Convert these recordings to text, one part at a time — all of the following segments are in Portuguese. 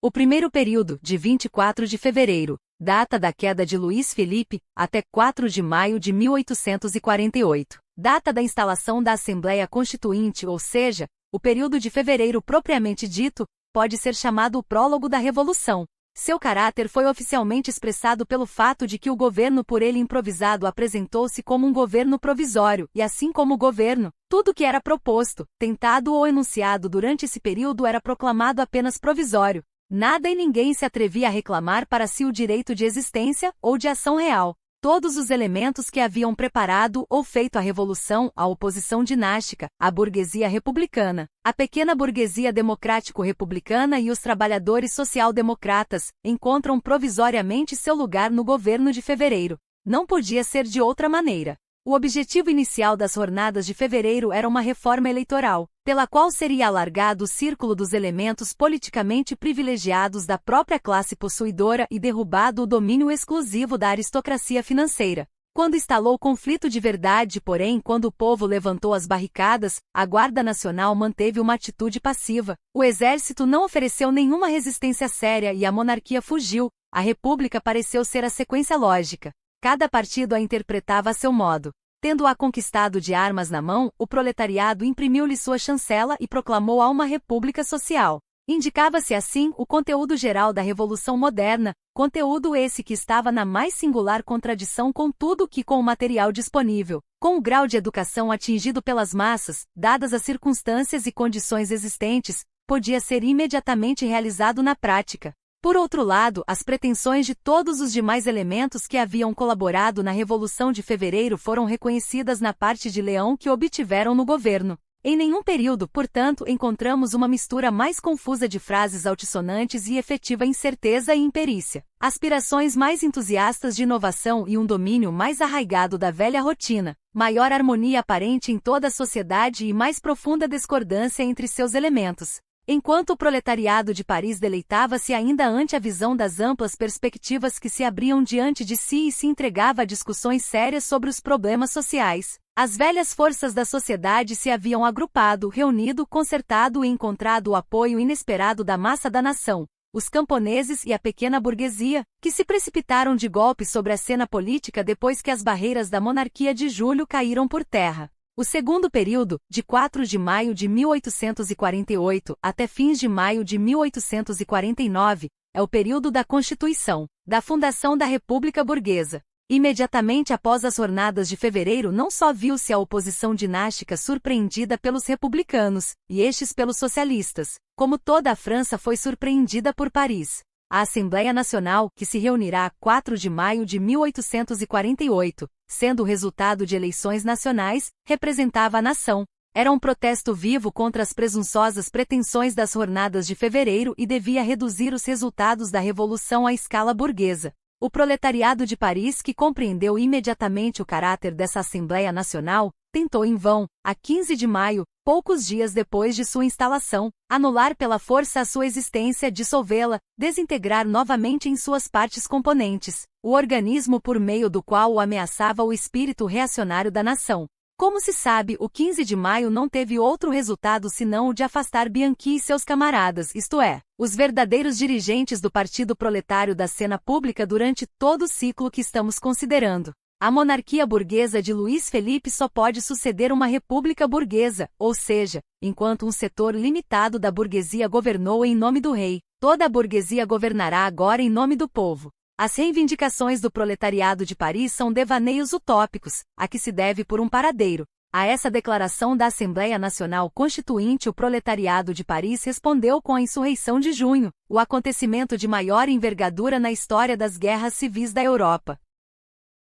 O primeiro período, de 24 de fevereiro, data da queda de Luís Felipe, até 4 de maio de 1848, data da instalação da Assembleia Constituinte, ou seja, o período de fevereiro propriamente dito, pode ser chamado o prólogo da Revolução. Seu caráter foi oficialmente expressado pelo fato de que o governo por ele improvisado apresentou-se como um governo provisório, e assim como o governo, tudo que era proposto, tentado ou enunciado durante esse período era proclamado apenas provisório. Nada e ninguém se atrevia a reclamar para si o direito de existência ou de ação real. Todos os elementos que haviam preparado ou feito a revolução, a oposição dinástica, a burguesia republicana, a pequena burguesia democrático-republicana e os trabalhadores social-democratas, encontram provisoriamente seu lugar no governo de fevereiro. Não podia ser de outra maneira. O objetivo inicial das jornadas de fevereiro era uma reforma eleitoral, pela qual seria alargado o círculo dos elementos politicamente privilegiados da própria classe possuidora e derrubado o domínio exclusivo da aristocracia financeira. Quando instalou o conflito de verdade, porém, quando o povo levantou as barricadas, a Guarda Nacional manteve uma atitude passiva, o exército não ofereceu nenhuma resistência séria e a monarquia fugiu. A república pareceu ser a sequência lógica. Cada partido a interpretava a seu modo. Tendo-a conquistado de armas na mão, o proletariado imprimiu-lhe sua chancela e proclamou-a uma república social. Indicava-se assim o conteúdo geral da Revolução Moderna, conteúdo esse que estava na mais singular contradição com tudo que com o material disponível, com o grau de educação atingido pelas massas, dadas as circunstâncias e condições existentes, podia ser imediatamente realizado na prática. Por outro lado, as pretensões de todos os demais elementos que haviam colaborado na Revolução de Fevereiro foram reconhecidas na parte de Leão que obtiveram no governo. Em nenhum período, portanto, encontramos uma mistura mais confusa de frases altissonantes e efetiva incerteza e imperícia, aspirações mais entusiastas de inovação e um domínio mais arraigado da velha rotina, maior harmonia aparente em toda a sociedade e mais profunda discordância entre seus elementos. Enquanto o proletariado de Paris deleitava-se ainda ante a visão das amplas perspectivas que se abriam diante de si e se entregava a discussões sérias sobre os problemas sociais, as velhas forças da sociedade se haviam agrupado, reunido, concertado e encontrado o apoio inesperado da massa da nação, os camponeses e a pequena burguesia, que se precipitaram de golpe sobre a cena política depois que as barreiras da monarquia de julho caíram por terra. O segundo período, de 4 de maio de 1848 até fins de maio de 1849, é o período da Constituição, da fundação da República Burguesa. Imediatamente após as jornadas de fevereiro não só viu-se a oposição dinástica surpreendida pelos republicanos, e estes pelos socialistas, como toda a França foi surpreendida por Paris. A Assembleia Nacional, que se reunirá 4 de maio de 1848, sendo o resultado de eleições nacionais, representava a nação. Era um protesto vivo contra as presunçosas pretensões das jornadas de fevereiro e devia reduzir os resultados da Revolução à escala burguesa. O proletariado de Paris, que compreendeu imediatamente o caráter dessa Assembleia Nacional, tentou em vão, a 15 de maio, poucos dias depois de sua instalação, anular pela força a sua existência, dissolvê-la, desintegrar novamente em suas partes componentes, o organismo por meio do qual o ameaçava o espírito reacionário da nação. Como se sabe, o 15 de maio não teve outro resultado senão o de afastar Bianchi e seus camaradas, isto é, os verdadeiros dirigentes do Partido Proletário da cena pública durante todo o ciclo que estamos considerando. A monarquia burguesa de Luís Felipe só pode suceder uma república burguesa, ou seja, enquanto um setor limitado da burguesia governou em nome do rei, toda a burguesia governará agora em nome do povo. As reivindicações do proletariado de Paris são devaneios utópicos, a que se deve por um paradeiro. A essa declaração da Assembleia Nacional Constituinte o proletariado de Paris respondeu com a insurreição de junho, o acontecimento de maior envergadura na história das guerras civis da Europa.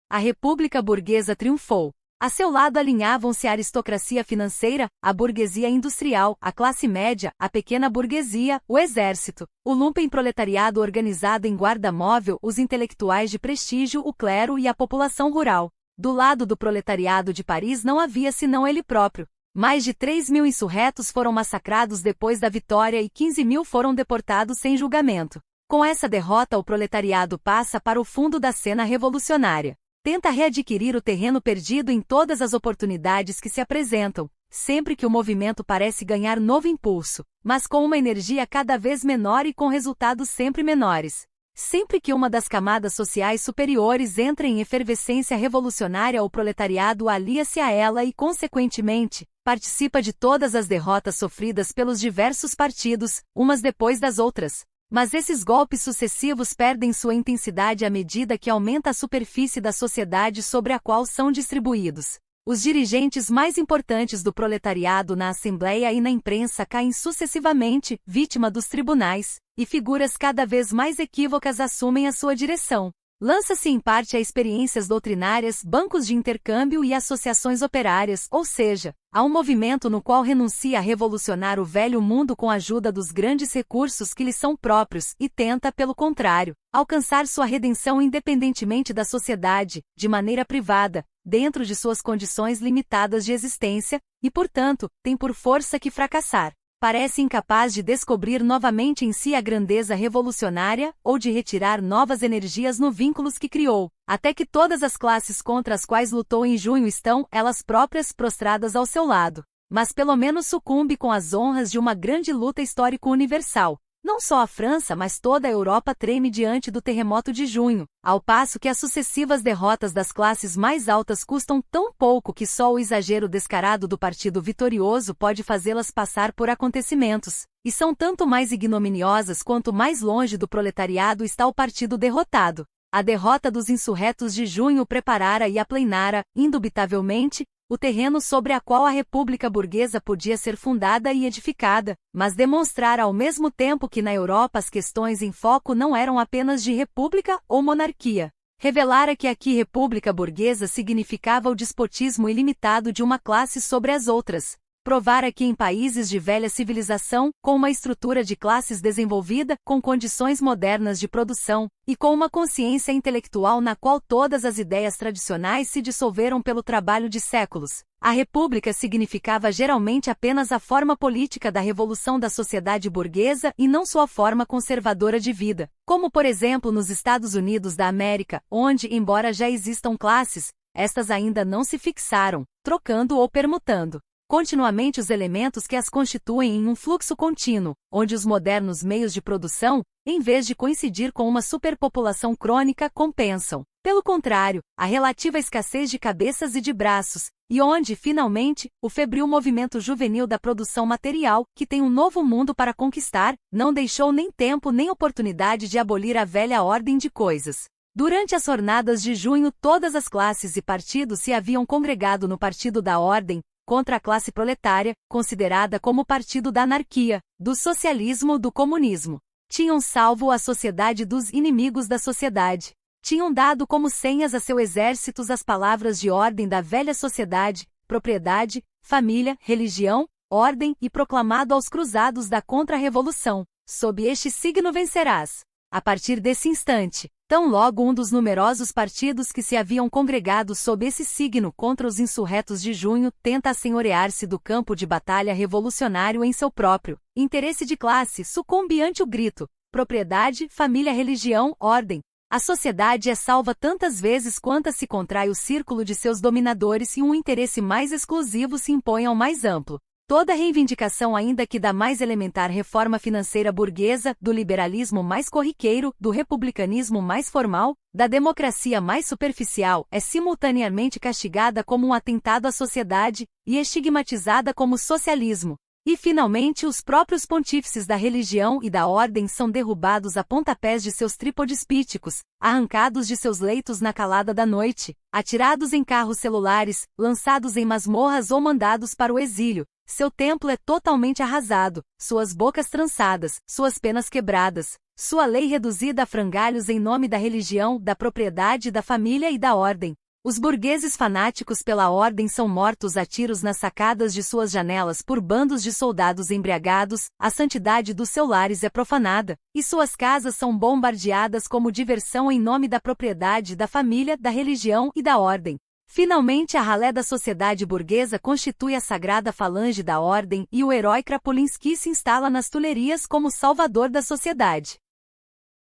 A República Burguesa triunfou. A seu lado alinhavam-se a aristocracia financeira, a burguesia industrial, a classe média, a pequena burguesia, o exército, o lumpenproletariado organizado em guarda móvel, os intelectuais de prestígio, o clero e a população rural. Do lado do proletariado de Paris não havia senão ele próprio. Mais de 3.000 insurretos foram massacrados depois da vitória e 15.000 foram deportados sem julgamento. Com essa derrota o proletariado passa para o fundo da cena revolucionária. Tenta readquirir o terreno perdido em todas as oportunidades que se apresentam, sempre que o movimento parece ganhar novo impulso, mas com uma energia cada vez menor e com resultados sempre menores. Sempre que uma das camadas sociais superiores entra em efervescência revolucionária, o proletariado alia-se a ela e, consequentemente, participa de todas as derrotas sofridas pelos diversos partidos, umas depois das outras. Mas esses golpes sucessivos perdem sua intensidade à medida que aumenta a superfície da sociedade sobre a qual são distribuídos. Os dirigentes mais importantes do proletariado na Assembleia e na imprensa caem sucessivamente, vítima dos tribunais, e figuras cada vez mais equívocas assumem a sua direção. Lança-se em parte a experiências doutrinárias, bancos de intercâmbio e associações operárias, ou seja, há um movimento no qual renuncia a revolucionar o velho mundo com a ajuda dos grandes recursos que lhe são próprios e tenta, pelo contrário, alcançar sua redenção independentemente da sociedade, de maneira privada, dentro de suas condições limitadas de existência, e, portanto, tem por força que fracassar. Parece incapaz de descobrir novamente em si a grandeza revolucionária ou de retirar novas energias no vínculos que criou, até que todas as classes contra as quais lutou em junho estão, elas próprias, prostradas ao seu lado. Mas pelo menos sucumbe com as honras de uma grande luta histórico-universal. Não só a França, mas toda a Europa treme diante do terremoto de junho, ao passo que as sucessivas derrotas das classes mais altas custam tão pouco que só o exagero descarado do partido vitorioso pode fazê-las passar por acontecimentos, e são tanto mais ignominiosas quanto mais longe do proletariado está o partido derrotado. A derrota dos insurretos de junho preparara e aplanara, indubitavelmente, o terreno sobre a qual a República Burguesa podia ser fundada e edificada, mas demonstrara ao mesmo tempo que na Europa as questões em foco não eram apenas de república ou monarquia. Revelara que aqui República Burguesa significava o despotismo ilimitado de uma classe sobre as outras. Provara que em países de velha civilização, com uma estrutura de classes desenvolvida, com condições modernas de produção, e com uma consciência intelectual na qual todas as ideias tradicionais se dissolveram pelo trabalho de séculos, a república significava geralmente apenas a forma política da revolução da sociedade burguesa e não sua forma conservadora de vida, como por exemplo nos Estados Unidos da América, onde, embora já existam classes, estas ainda não se fixaram, trocando ou permutando continuamente os elementos que as constituem em um fluxo contínuo, onde os modernos meios de produção, em vez de coincidir com uma superpopulação crônica, compensam, pelo contrário, a relativa escassez de cabeças e de braços, e onde, finalmente, o febril movimento juvenil da produção material, que tem um novo mundo para conquistar, não deixou nem tempo nem oportunidade de abolir a velha ordem de coisas. Durante as jornadas de junho, todas as classes e partidos se haviam congregado no Partido da Ordem, contra a classe proletária, considerada como partido da anarquia, do socialismo, do comunismo. Tinham salvo a sociedade dos inimigos da sociedade. Tinham dado como senhas a seus exércitos as palavras de ordem da velha sociedade, propriedade, família, religião, ordem e proclamado aos cruzados da contra-revolução: sob este signo vencerás. A partir desse instante, tão logo um dos numerosos partidos que se haviam congregado sob esse signo contra os insurretos de junho tenta assenhorear-se do campo de batalha revolucionário em seu próprio interesse de classe, sucumbe ante o grito: propriedade, família, religião, ordem. A sociedade é salva tantas vezes quantas se contrai o círculo de seus dominadores e um interesse mais exclusivo se impõe ao mais amplo. Toda reivindicação, ainda que da mais elementar reforma financeira burguesa, do liberalismo mais corriqueiro, do republicanismo mais formal, da democracia mais superficial, é simultaneamente castigada como um atentado à sociedade e estigmatizada como socialismo. E, finalmente, os próprios pontífices da religião e da ordem são derrubados a pontapés de seus trípodes píticos, arrancados de seus leitos na calada da noite, atirados em carros celulares, lançados em masmorras ou mandados para o exílio. Seu templo é totalmente arrasado, suas bocas trançadas, suas penas quebradas, sua lei reduzida a frangalhos em nome da religião, da propriedade, da família e da ordem. Os burgueses fanáticos pela ordem são mortos a tiros nas sacadas de suas janelas por bandos de soldados embriagados, a santidade dos seus lares é profanada, e suas casas são bombardeadas como diversão em nome da propriedade, da família, da religião e da ordem. Finalmente, a ralé da sociedade burguesa constitui a sagrada falange da ordem e o herói Krapulinski se instala nas Tulherias como salvador da sociedade.